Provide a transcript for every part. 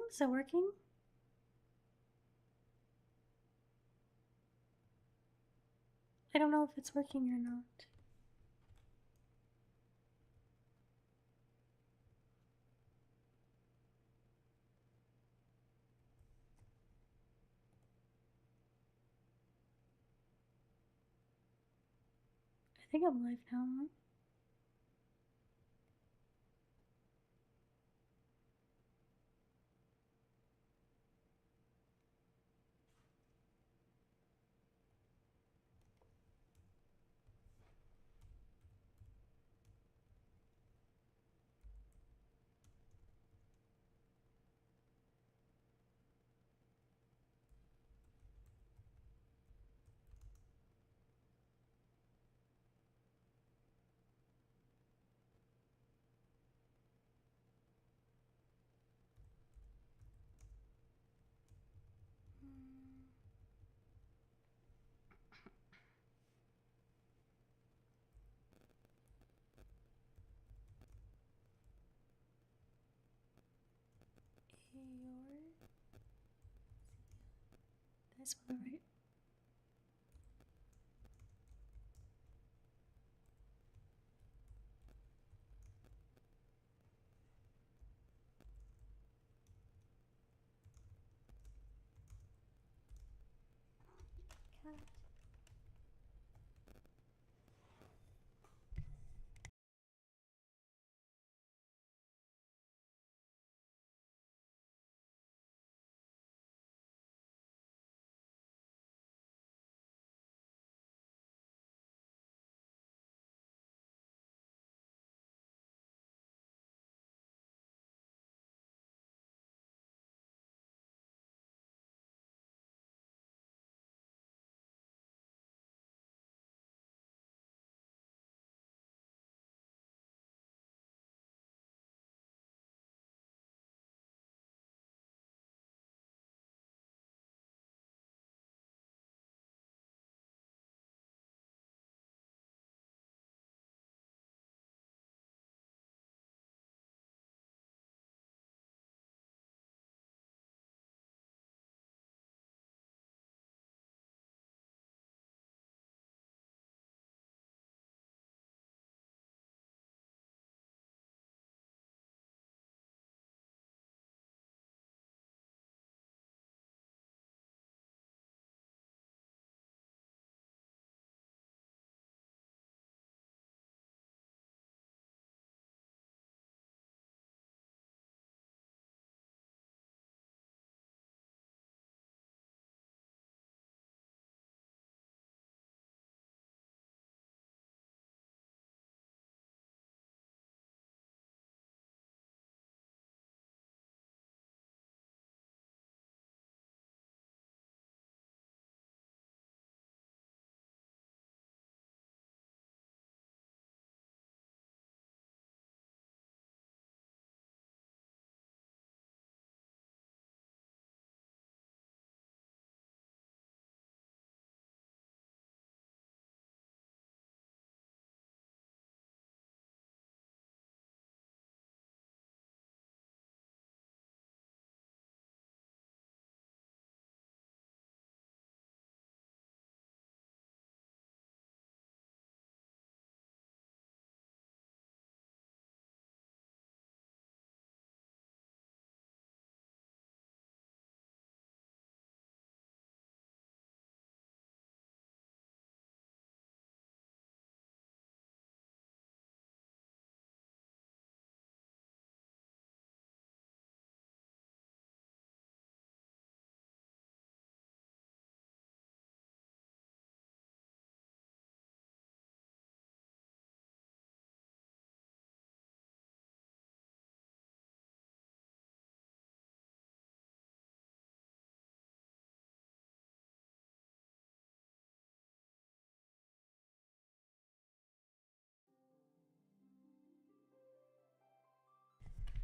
Is it working? I don't know if it's working or not. I think I'm live now. Eorzea. Did I spell it right? Cat.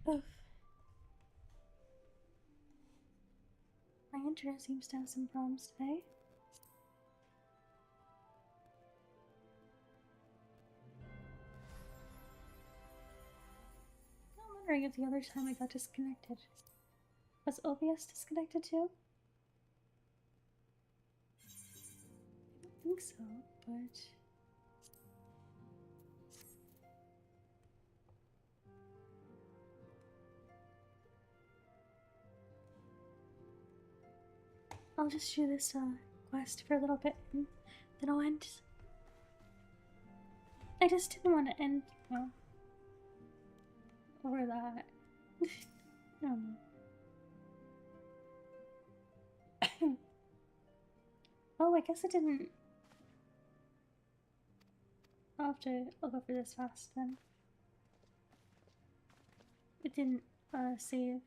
Oof. My internet seems to have some problems today. I'm wondering if the other time I got disconnected. Was OBS disconnected too? I don't think so, but... I'll just do this quest for a little bit and then I'll end. I just didn't want to end, you know, over that. I don't know. Oh, I guess it didn't. I'll go for this fast then. It didn't save.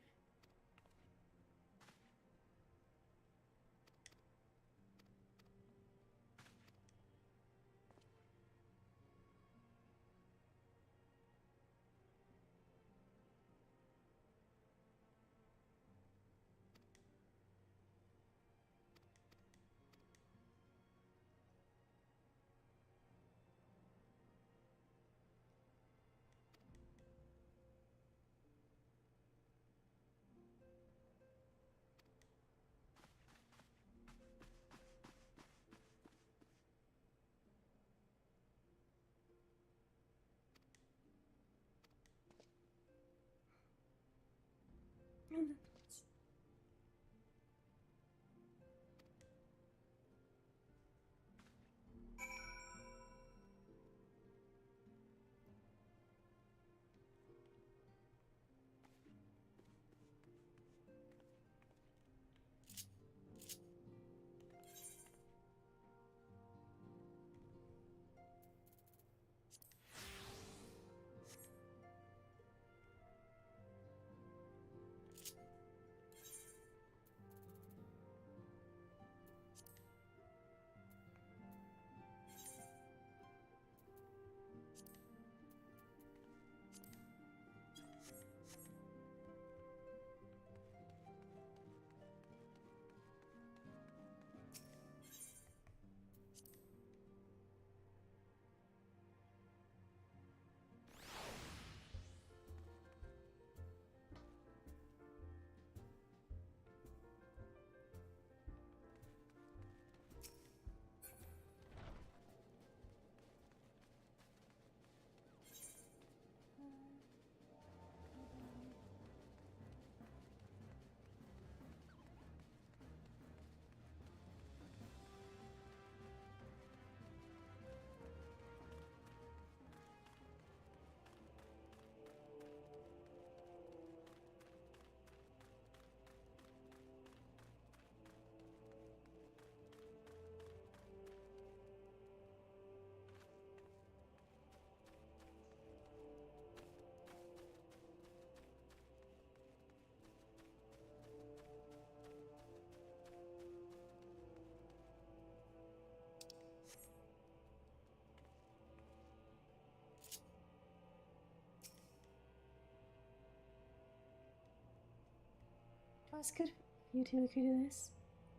Well, it's good for you two could do this.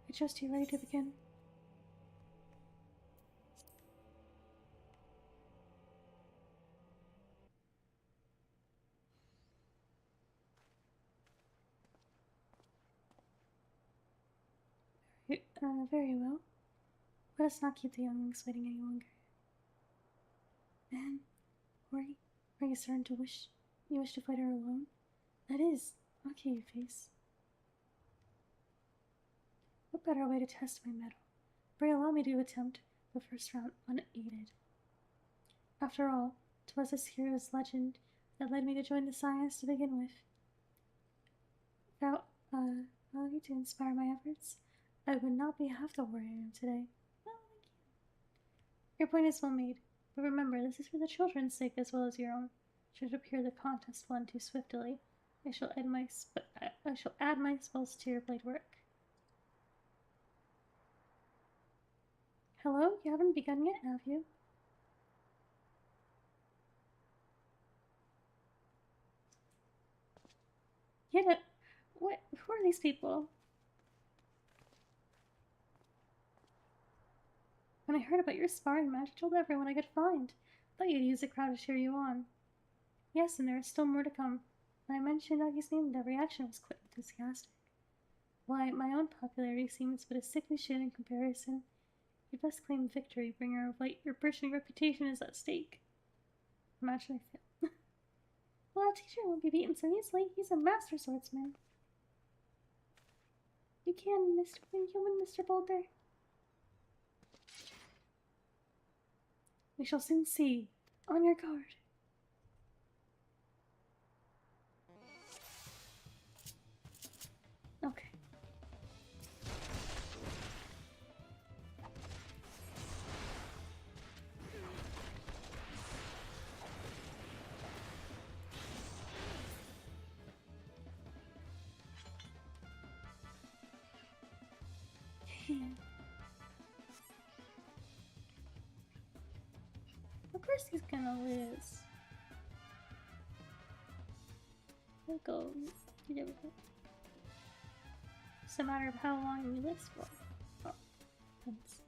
I trust you ready to begin. Very well. Let us not keep the younglings waiting any longer. And, Ori, are you certain to you wish to fight her alone? That is, okay, you face. What better way to test my mettle? Pray allow me to attempt the first round unaided. After all, 'twas this hero's legend that led me to join the Science to begin with. Without, you to inspire my efforts, I would not be half the warrior I am today. Well, thank you. Your point is well made, but remember, this is for the children's sake as well as your own. Should it appear the contest won too swiftly, I shall add my spells to your blade work. Hello? You haven't begun yet, have you? What? Who are these people? When I heard about your sparring match, I told everyone I could find. Thought you'd use the crowd to cheer you on. Yes, and there is still more to come. When I mentioned Agi's name, the reaction was quite enthusiastic. Why, my own popularity seems but a sickly shit in comparison. You best claim victory, bringer of light. Your burgeoning reputation is at stake. Imagine I fail. Well, our teacher won't be beaten so easily. He's a master swordsman. You can, Mr. Inhuman, Mr. Boulder. We shall soon see. On your guard. Okay. Of course he's gonna lose. We'll go. There we go. It's a matter of how long we live for. Oh, that's...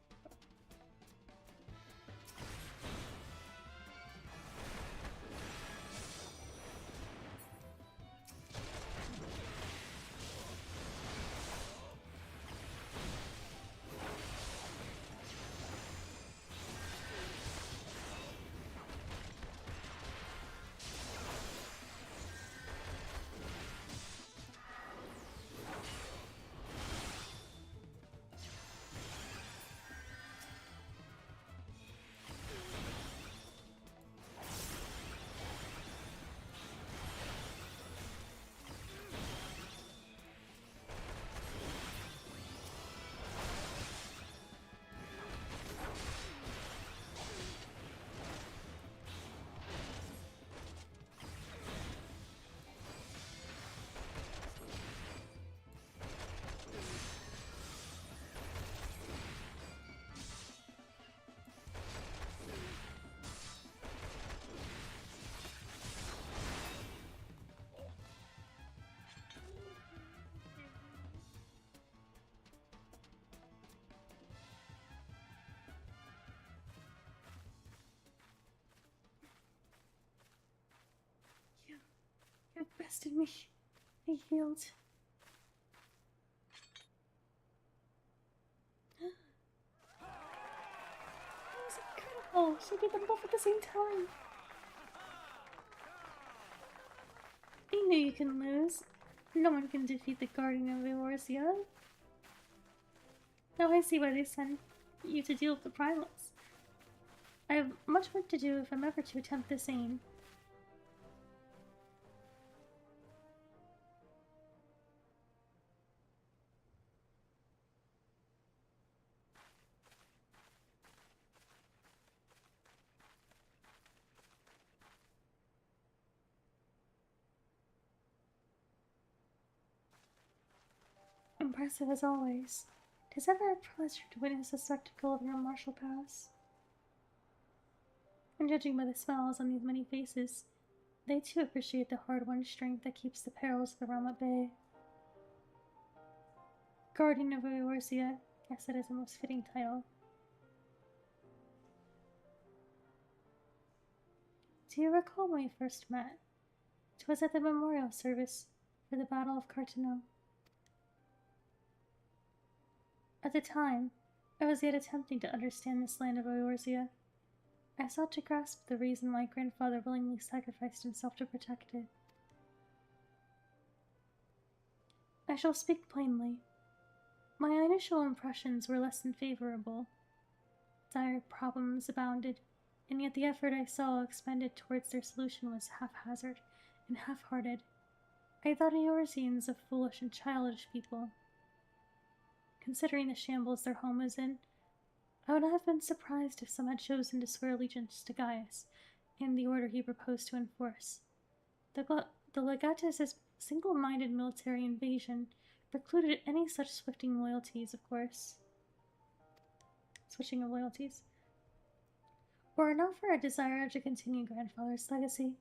You bested me. I healed. That was incredible. She did them both at the same time. I knew you can lose. No one can defeat the Guardian of eorzea. Now I see why they sent you to deal with the primates. I have much work to do if I'm ever to attempt the same. Impressive as always. Tis ever a pleasure to witness the spectacle of your martial prowess. And judging by the smiles on these many faces, they too appreciate the hard-won strength that keeps the perils of the realm at bay. Guardian of eorzea, yes, that is a most fitting title. Do you recall when we first met? 'Twas at the memorial service for the Battle of Cartano. At the time, I was yet attempting to understand this land of eorzea. I sought to grasp the reason why grandfather willingly sacrificed himself to protect it. I shall speak plainly. My initial impressions were less than favorable. Dire problems abounded, and yet the effort I saw expended towards their solution was haphazard and half-hearted. I thought Eorzeans a foolish and childish people. Considering the shambles their home was in, I would not have been surprised if some had chosen to swear allegiance to Gaius and the order he proposed to enforce. The legatus' single-minded military invasion precluded any such switching of loyalties. Were it not for a desire to continue grandfather's legacy,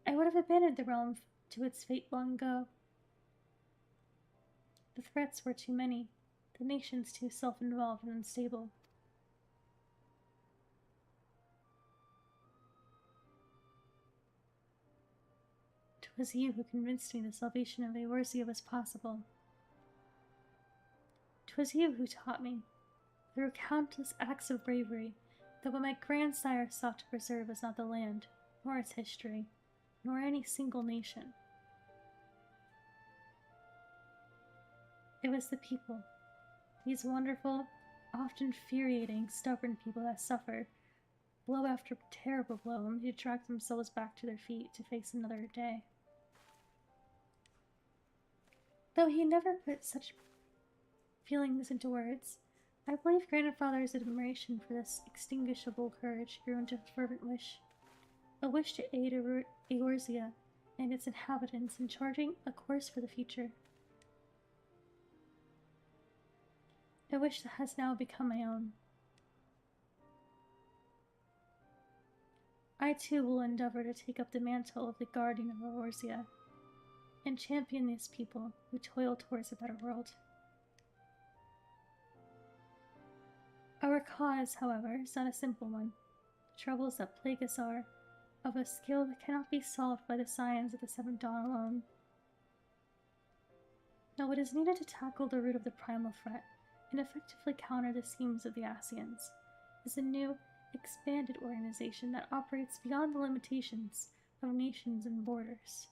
I would have abandoned the realm to its fate long ago. The threats were too many, the nations too self-involved and unstable. 'Twas you who convinced me the salvation of eorzea was possible. 'Twas you who taught me, through countless acts of bravery, that what my grandsire sought to preserve was not the land, nor its history, nor any single nation. It was the people, these wonderful, often infuriating, stubborn people that suffer blow after terrible blow and they drag themselves back to their feet to face another day. Though he never put such feelings into words, I believe grandfather's admiration for this extinguishable courage grew into a fervent wish. A wish to aid Eorzea and its inhabitants in charting a course for the future. A wish that has now become my own. I too will endeavor to take up the mantle of the guardian of Eorzea and champion these people who toil towards a better world. Our cause, however, is not a simple one. The troubles that plague us are of a scale that cannot be solved by the science of the Seventh Dawn alone. Now it is needed to tackle the root of the primal threat and effectively counter the schemes of the Ascians is a new, expanded organization that operates beyond the limitations of nations and borders.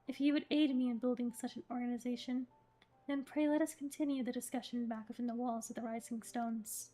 If you would aid me in building such an organization, then pray let us continue the discussion back within the walls of the Rising Stones.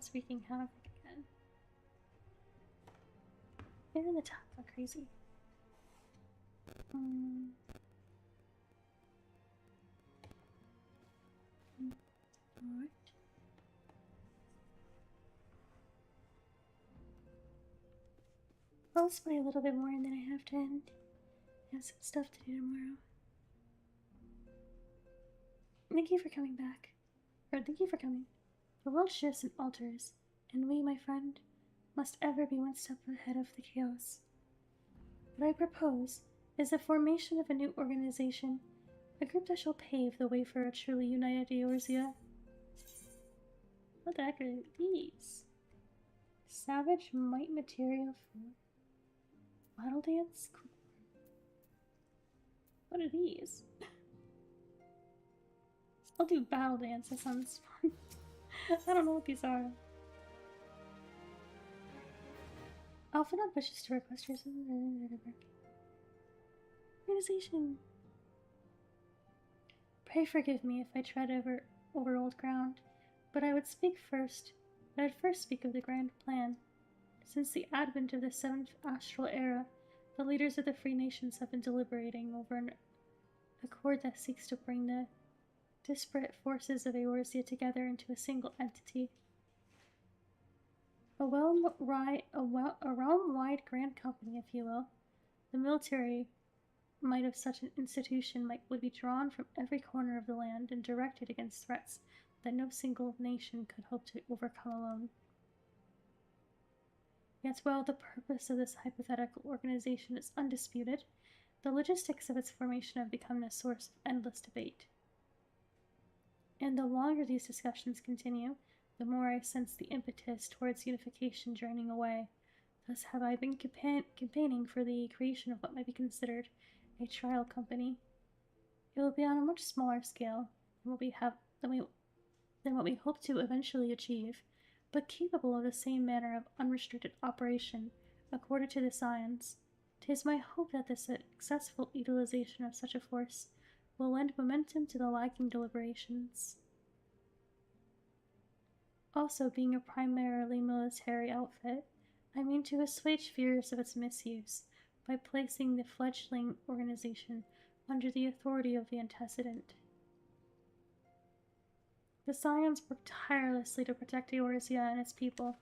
starts wreaking havoc again. They're in the top are crazy. Alright. I'll play a little bit more and then I have to end. I have some stuff to do tomorrow. Thank you for coming back. Or thank you for coming. The world shifts and alters, and we, my friend, must ever be one step ahead of the chaos. What I propose is the formation of a new organization, a group that shall pave the way for a truly united eorzea. What the heck are these? Savage Might Material for Battle Dance? Cool. What are these? I'll do Battle Dance, that sounds fun. I don't know what these are. Alpha not wishes to request your organization. Pray forgive me if I tread over old ground, but I'd first speak of the grand plan. Since the advent of the 7th astral era, the leaders of the free nations have been deliberating over an accord that seeks to bring the disparate forces of eorzea together into a single entity. A realm-wide grand company, if you will. The military might of such an institution would be drawn from every corner of the land and directed against threats that no single nation could hope to overcome alone. Yet while the purpose of this hypothetical organization is undisputed, the logistics of its formation have become a source of endless debate. And the longer these discussions continue, the more I sense the impetus towards unification draining away. Thus have I been campaigning for the creation of what might be considered a trial company. It will be on a much smaller scale than what we hope to eventually achieve, but capable of the same manner of unrestricted operation according to the science. 'Tis my hope that the successful utilization of such a force will lend momentum to the lagging deliberations. Also, being a primarily military outfit, I mean to assuage fears of its misuse by placing the fledgling organization under the authority of the antecedent. The Scions work tirelessly to protect Eorzea and its people.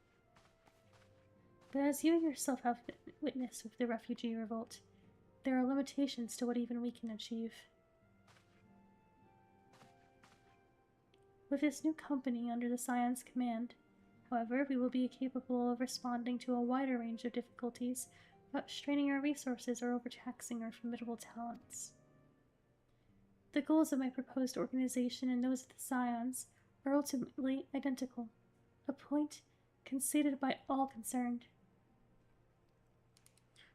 But as you yourself have witnessed with the refugee revolt, there are limitations to what even we can achieve. With this new company under the Scion's command, however, we will be capable of responding to a wider range of difficulties without straining our resources or overtaxing our formidable talents. The goals of my proposed organization and those of the Scions are ultimately identical, a point conceded by all concerned.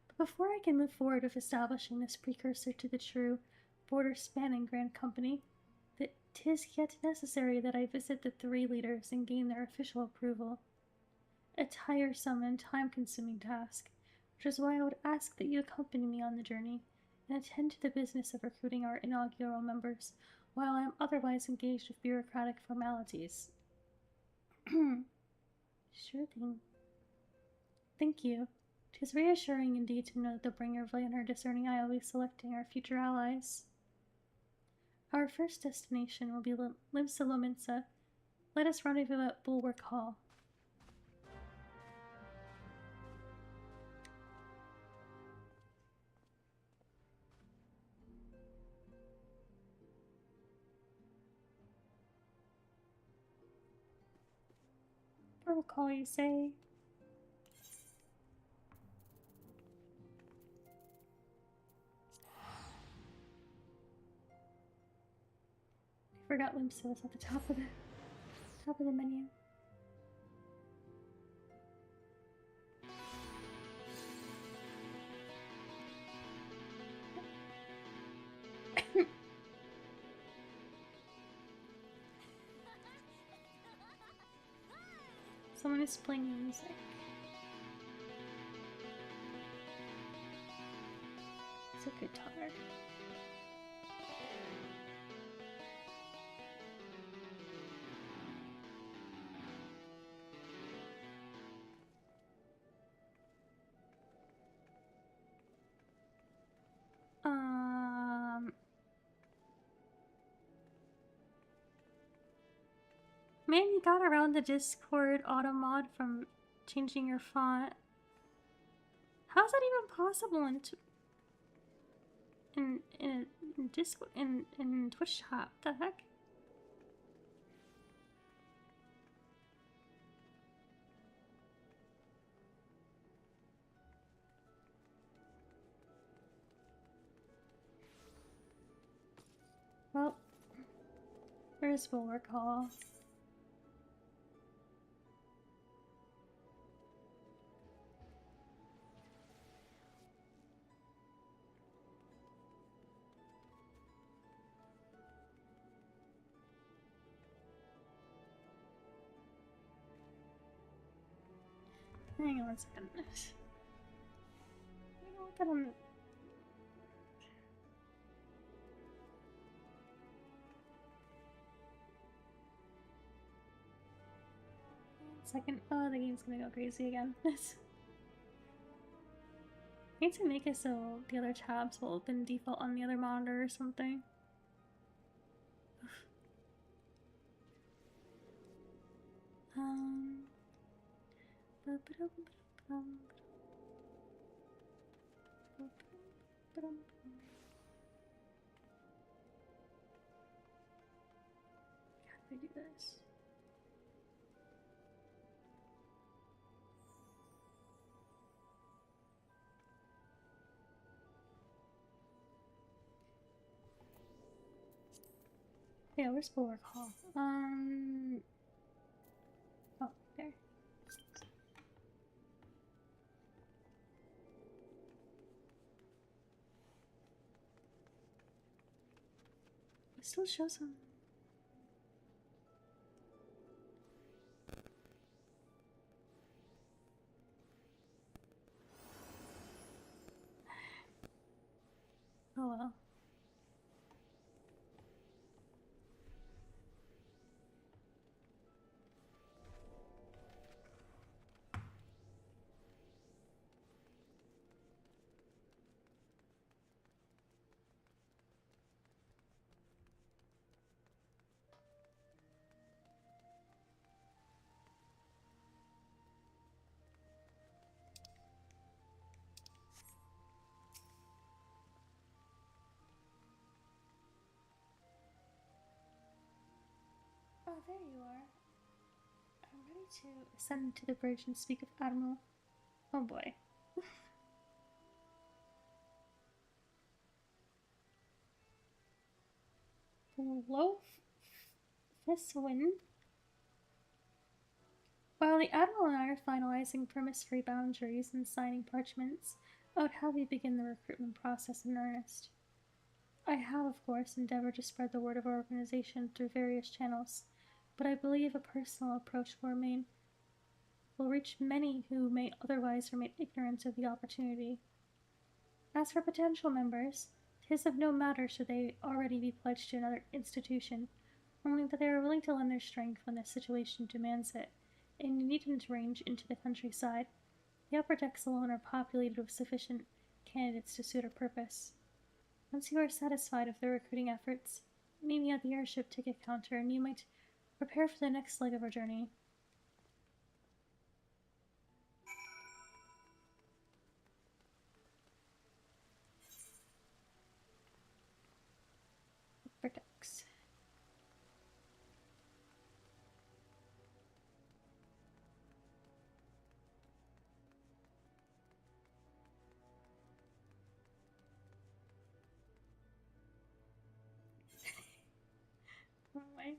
But before I can move forward with establishing this precursor to the true, border-spanning Grand Company, it is yet necessary that I visit the 3 leaders and gain their official approval. A tiresome and time-consuming task, which is why I would ask that you accompany me on the journey and attend to the business of recruiting our inaugural members, while I am otherwise engaged with bureaucratic formalities. Sure thing. Thank you. 'Tis reassuring indeed to know that the bringer of light and her discerning eye will be selecting our future allies. Our first destination will be Limsa Lominsa. Let us rendezvous at Bulwark Hall. Bulwark Hall, you say? I forgot Limsa was at the top of the menu. Someone is playing music. It's a guitar. Man, you got around the Discord auto mod from changing your font. How's that even possible in Discord in Twitch chat? The heck? Well, where's Bulwark Hall? Hang on a second. You know what? That I'm. Second. Oh, the game's gonna go crazy again. I need to make it so the other tabs will open default on the other monitor or something. Um. How do I do this? Yeah, where's Bulwark Hall? Oh, there. It still shows him. Oh well. Oh, there you are. I'm ready to ascend to the bridge and speak of Admiral. Oh boy. Hello, Fiswin. While the Admiral and I are finalizing permissive boundaries and signing parchments about how we begin the recruitment process in earnest, I have, of course, endeavored to spread the word of our organization through various channels, but I believe a personal approach will reach many who may otherwise remain ignorant of the opportunity. As for potential members, 'tis of no matter should they already be pledged to another institution, only that they are willing to lend their strength when the situation demands it, and needn't range into the countryside. The upper decks alone are populated with sufficient candidates to suit our purpose. Once you are satisfied with the recruiting efforts, meet me at the airship ticket counter and you might prepare for the next leg of our journey. Upper decks. Oh my.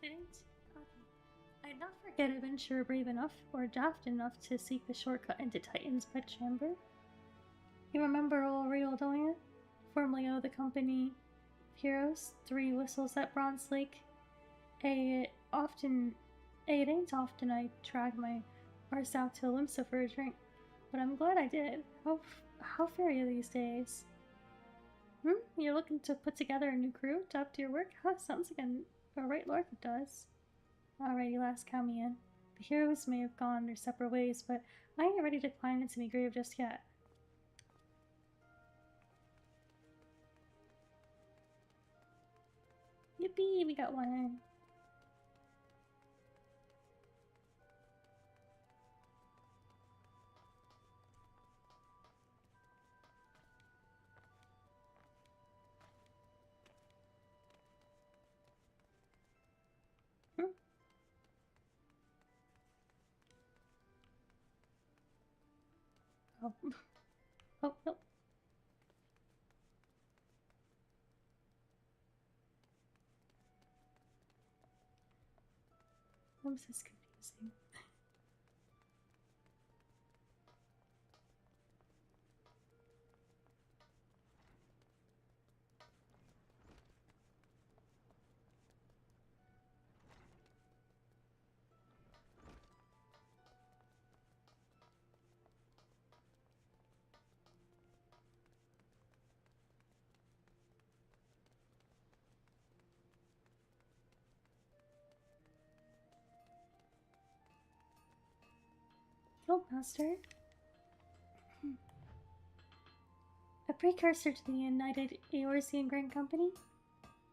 confident. Okay. I'd not forget adventurer brave enough or daft enough to seek the shortcut into Titan's bedchamber. You remember old Real doing it? Formerly of the company of heroes, 3 whistles at Bronze Lake. It ain't often I drag my arse out to Olympsa for a drink, but I'm glad I did. How fair are you these days? You're looking to put together a new crew to up to your work? Huh, sounds like a right lark it does. Alrighty, last count me in. The heroes may have gone their separate ways, but I ain't ready to climb into me grave just yet. Yippee, we got one. Oh. Oh, no. This is confusing. Guildmaster? A precursor to the United Eorzean Grand Company?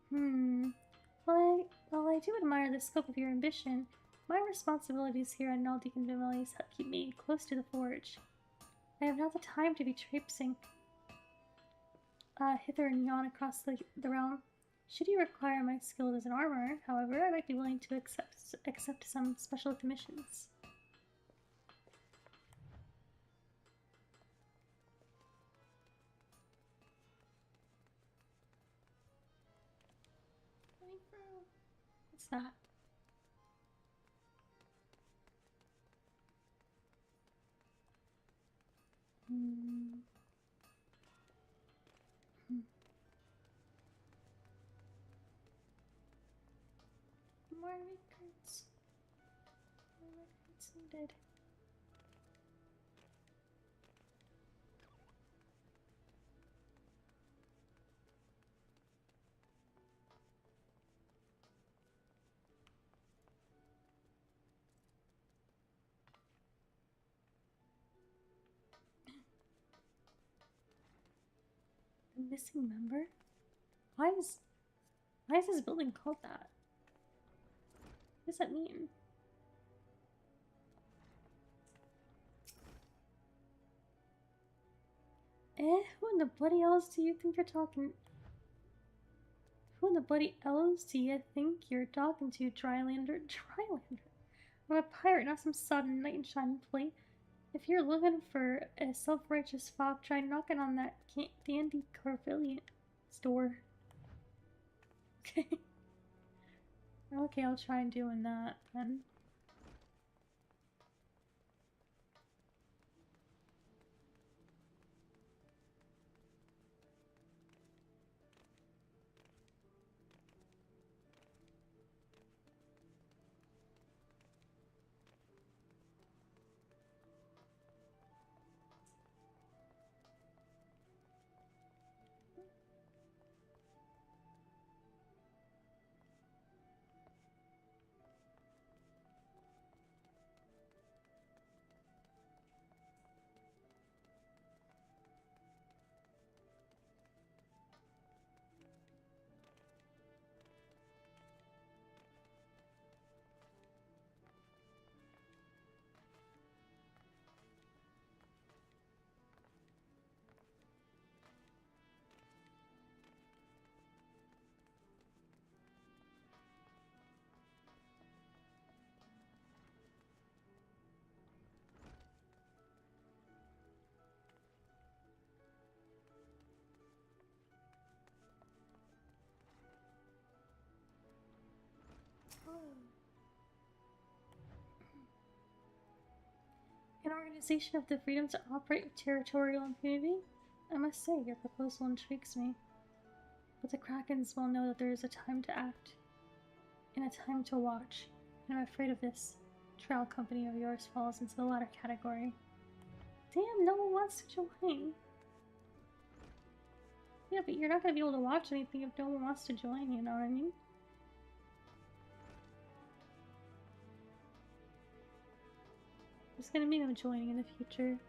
While I do admire the scope of your ambition, my responsibilities here at Naldeacon Vimeli's keep me close to the forge. I have not the time to be traipsing hither and yon across the realm. Should you require my skill as an armorer, however, I might be willing to accept some special commissions. What's that? More records. More records needed. The missing member? Why is this building called that? What does that mean? Who in the bloody elves do you think you're talking? Who in the bloody elves do you think you're talking to, Drylander? Drylander? I'm a pirate, not some sodden knight in shining plate. If you're looking for a self-righteous fop, try knocking on that dandy Carvillian store. Okay. Okay, I'll try doing that then. organization have the freedom to operate with territorial impunity? I must say, your proposal intrigues me. But the Krakens will know that there is a time to act, and a time to watch, and I'm afraid of this trial company of yours falls into the latter category. Damn, no one wants to join. Yeah, but you're not gonna be able to watch anything if no one wants to join, you know what I mean? There's gonna be no joining in the future.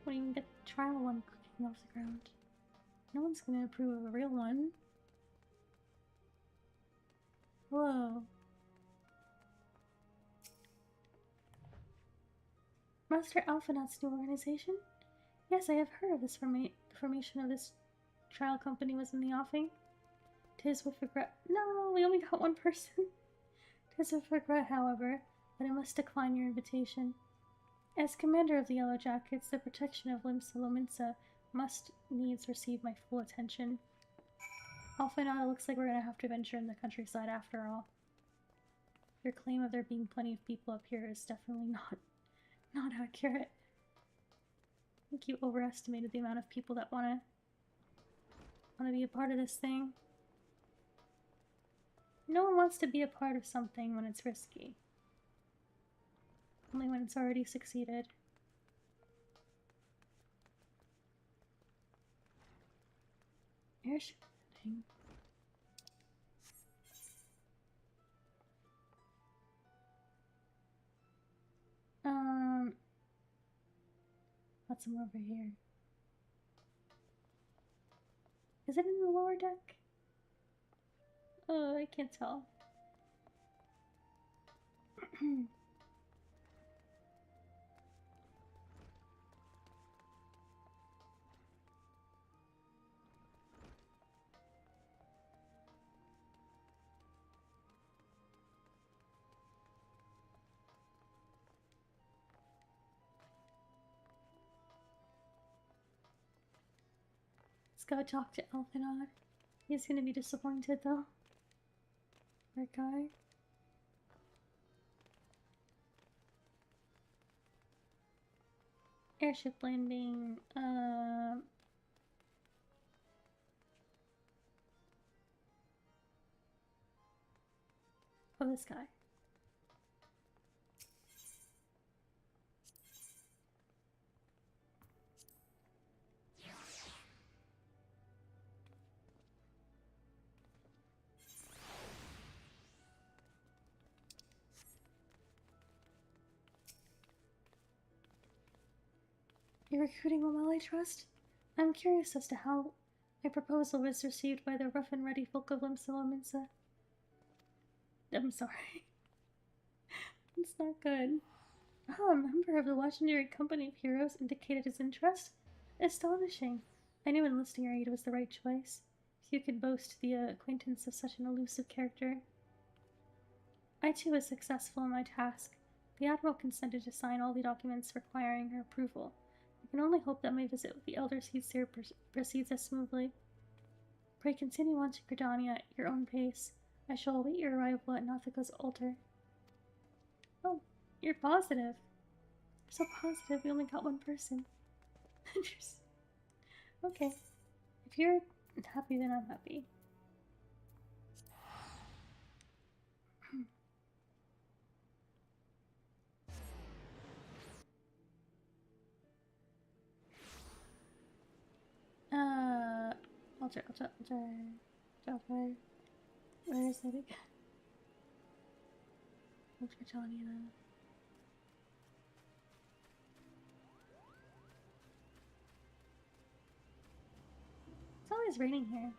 When you even get the trial one cooking off the ground. No one's gonna approve of a real one. Whoa. Master Alphanot's new organization? Yes, I have heard of this the formation of this trial company was in the offing. 'Tis with regret. No, we only got one person. 'Tis with regret, however, that I must decline your invitation. As commander of the Yellow Jackets, the protection of Limsa Lominsa must needs receive my full attention. Alphanot, it looks like we're gonna have to venture in the countryside after all. Your claim of there being plenty of people up here is definitely not accurate. I think you overestimated the amount of people that wanna be a part of this thing. No one wants to be a part of something when it's risky. Only when it's already succeeded. Airship landing. What's some over here? Is it in the lower deck? Oh, I can't tell. Let's go talk to Alphanot. He's gonna be disappointed though. That guy. Airship landing. Oh, this guy. You're recruiting Omal, I trust? I'm curious as to how my proposal was received by the rough and ready folk of Limsa Lominsa. I'm sorry. It's not good. Oh, a member of the legendary company of heroes indicated his interest? Astonishing. I knew enlisting your aid was the right choice. Few could boast the acquaintance of such an elusive character. I too was successful in my task. The Admiral consented to sign all the documents requiring her approval. I can only hope that my visit with the Elder Seer proceeds as smoothly. Pray continue on to Gridania at your own pace. I shall await your arrival at Nathika's altar. Oh, you're positive. You're so positive we only got one person. Okay. If you're happy, then I'm happy. Altar. Where is it again? Look for Tanya. It's always raining here.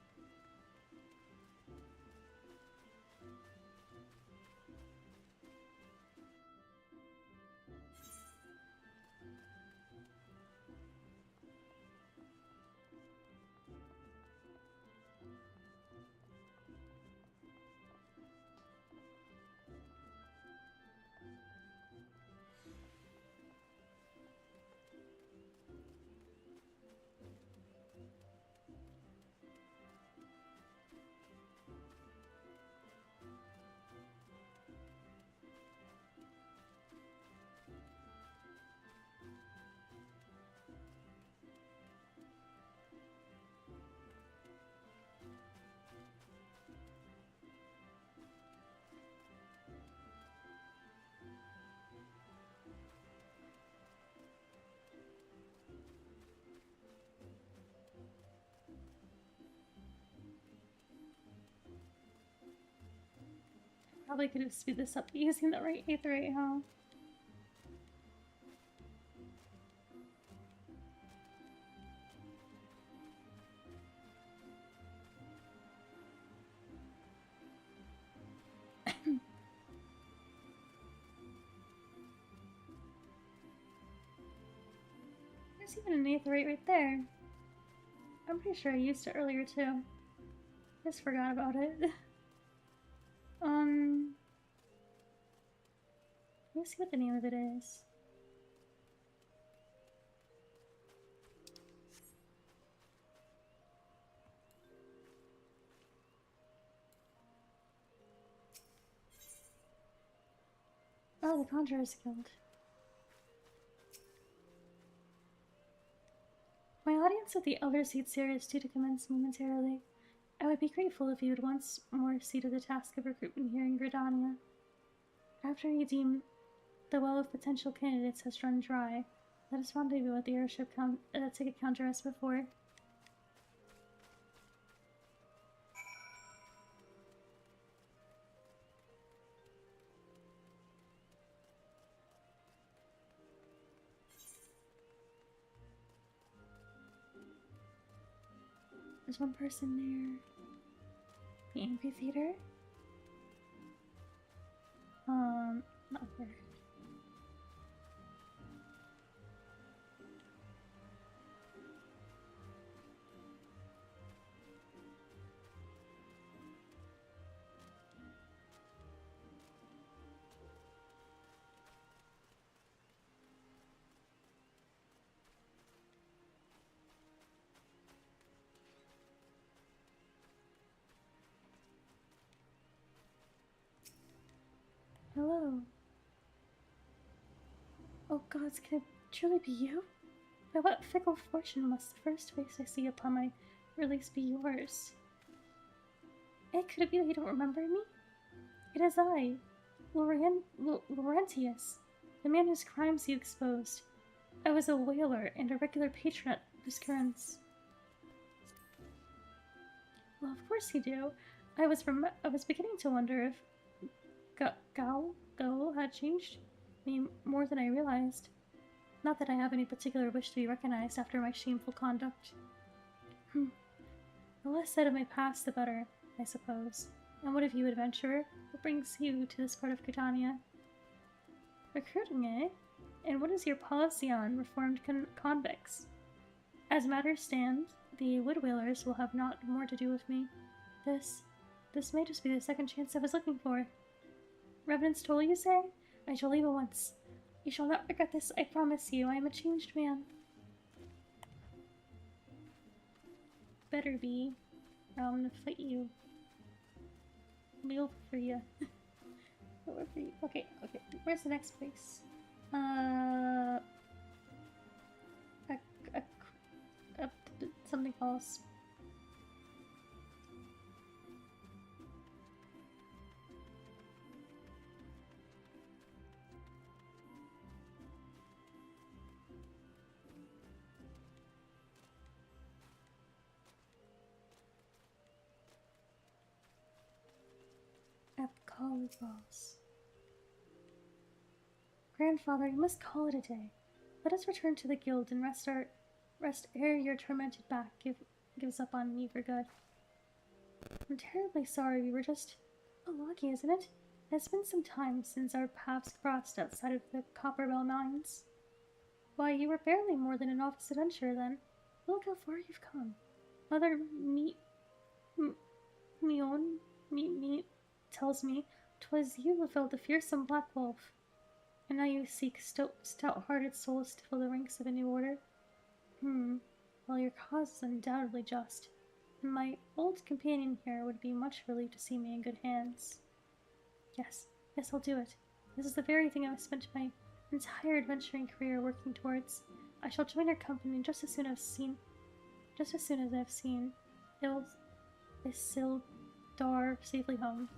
Probably could have speed this up using the right aetherite, huh? There's even an aetherite right there. I'm pretty sure I used it earlier too. Just forgot about it. Let's see what the name of it is. Oh, the Conjurer's Guild. My audience at the Elder Seed series is due to commence momentarily. I would be grateful if you would once more see to the task of recruitment here in Gridania. After you deem the well of potential candidates has run dry, let us rendezvous at the airship ticket counter as before. There's one person near the amphitheater. Not there. Hello. Oh gods, can it truly be you? By what fickle fortune must the first face I see upon my release be yours? Could it be that you don't remember me? It is I, Laurentius, the man whose crimes you exposed. I was a whaler and a regular patron at Buscarens. Well, of course you do. I was beginning to wonder if Gao had changed me more than I realized. Not that I have any particular wish to be recognized after my shameful conduct. The less said of my past, the better, I suppose. And what of you, adventurer? What brings you to this part of Catania? Recruiting, eh? And what is your policy on reformed convicts? As matters stand, the wood whalers will have not more to do with me. This may just be the second chance I was looking for. Revenant's toll, you say? I shall leave at once. You shall not regret this, I promise you. I am a changed man. Better be. Or I'm gonna fight you. I'll be over for you. Over for you. Okay. Where's the next place? Something else. College balls. Grandfather, you must call it a day. Let us return to the guild and rest ere your tormented back gives up on me for good. I'm terribly sorry, we were just lucky, isn't it? It's been some time since our paths crossed outside of the Copperbell Mines. Why, you were barely more than an office adventurer then. Look how far you've come. Mother me tells me 'twas you who felled the fearsome black wolf, and now you seek stout-hearted souls to fill the ranks of a new order. Well, your cause is undoubtedly just, and my old companion here would be much relieved to see me in good hands. Yes, I'll do it. This is the very thing I've spent my entire adventuring career working towards. I shall join her company just as soon as I've seen Isildar safely home.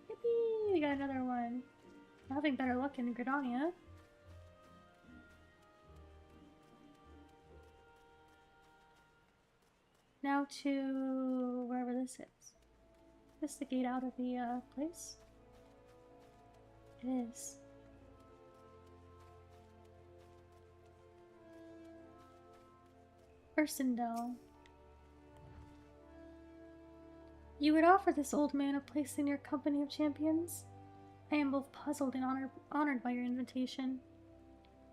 Yippee! We got another one. We're having better luck in Gridania. Now to wherever whatever this is. Is this the gate out of the place? It is. Ursendel. You would offer this old man a place in your company of champions? I am both puzzled and honored by your invitation.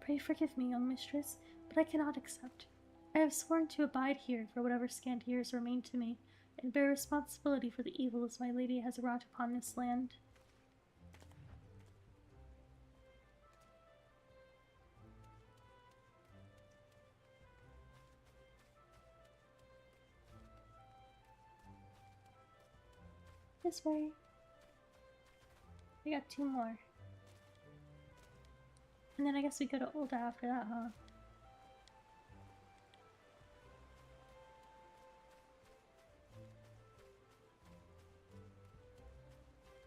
Pray forgive me, young mistress, but I cannot accept. I have sworn to abide here for whatever scant years remain to me, and bear responsibility for the evils my lady has wrought upon this land. This way. We got 2 more. And then I guess we go to Ulta after that, huh?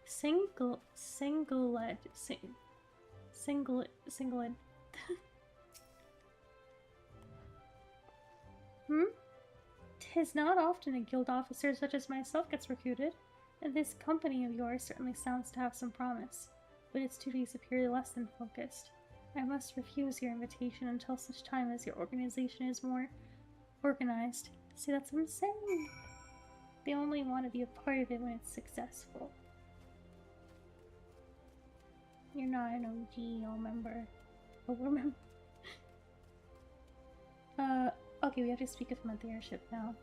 Singlet. Hmm? 'Tis not often a guild officer such as myself gets recruited, and this company of yours certainly sounds to have some promise, but its duties appear less than focused. I must refuse your invitation until such time as your organization is more organized. See, that's what I'm saying. They only want to be a part of it when it's successful. You're not an OG, I'll remember. I'll remember. Okay, we have to speak with him at the airship now.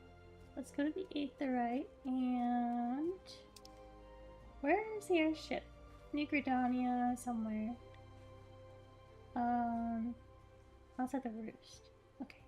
Let's go to the Aetherite, and... where is the airship? New Gridania, somewhere. Outside the roost. Okay.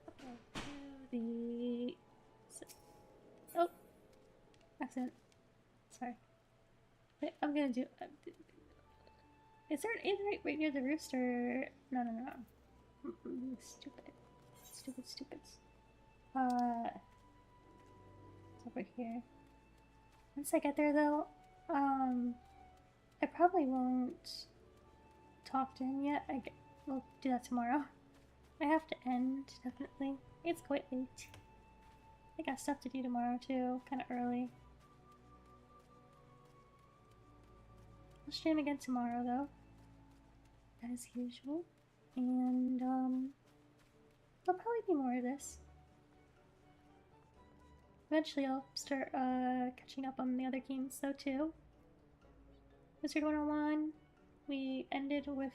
Okay, to the... oh! Accident. Sorry. Wait, I'm gonna do... is there an Aetherite right near the roost, or... no. Stupid. Stupids. It's over here. Once I get there, though, I probably won't talk to him yet. We'll do that tomorrow. I have to end, definitely. It's quite late. I got stuff to do tomorrow, too. Kinda early. I'll stream again tomorrow, though. As usual. And, there'll probably be more of this. Eventually I'll start, catching up on the other games, though, too. Wizard 101, we ended with,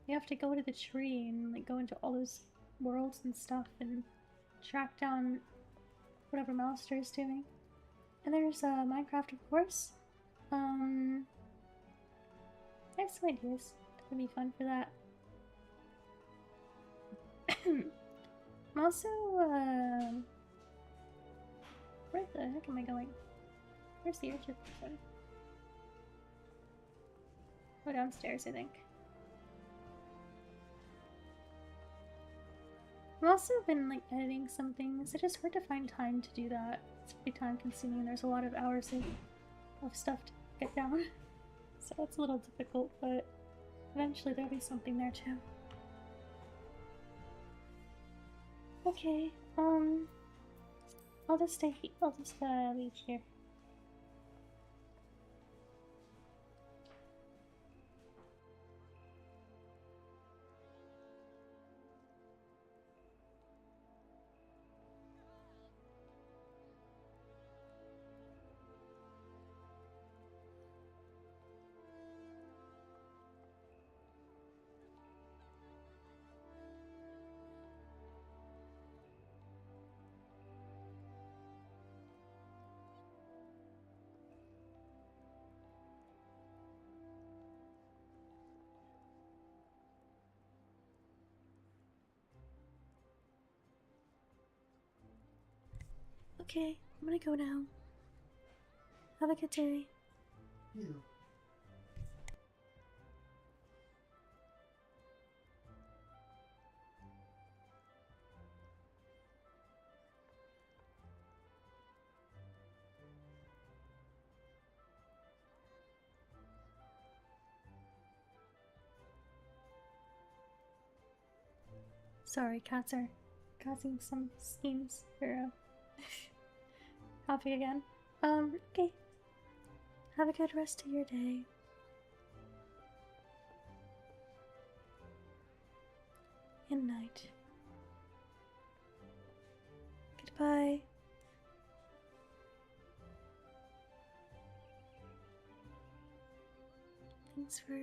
you have to go to the tree and, like, go into all those worlds and stuff and track down whatever Mouster is doing. And there's, Minecraft, of course. I have some ideas that would be fun for that. I'm also, where the heck am I going? Where's the airship? Oh, downstairs, I think. I've also been, like, editing some things. It's just hard to find time to do that. It's pretty time consuming and there's a lot of hours of stuff to get down. So it's a little difficult, but eventually there'll be something there too. Okay, I'll just leave here. Okay, I'm gonna go now. Have a good day. Yeah. Sorry, cats are causing some schemes for coffee again. Okay. Have a good rest of your day. Good night. Goodbye. Thanks for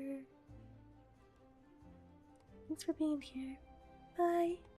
being here. Bye.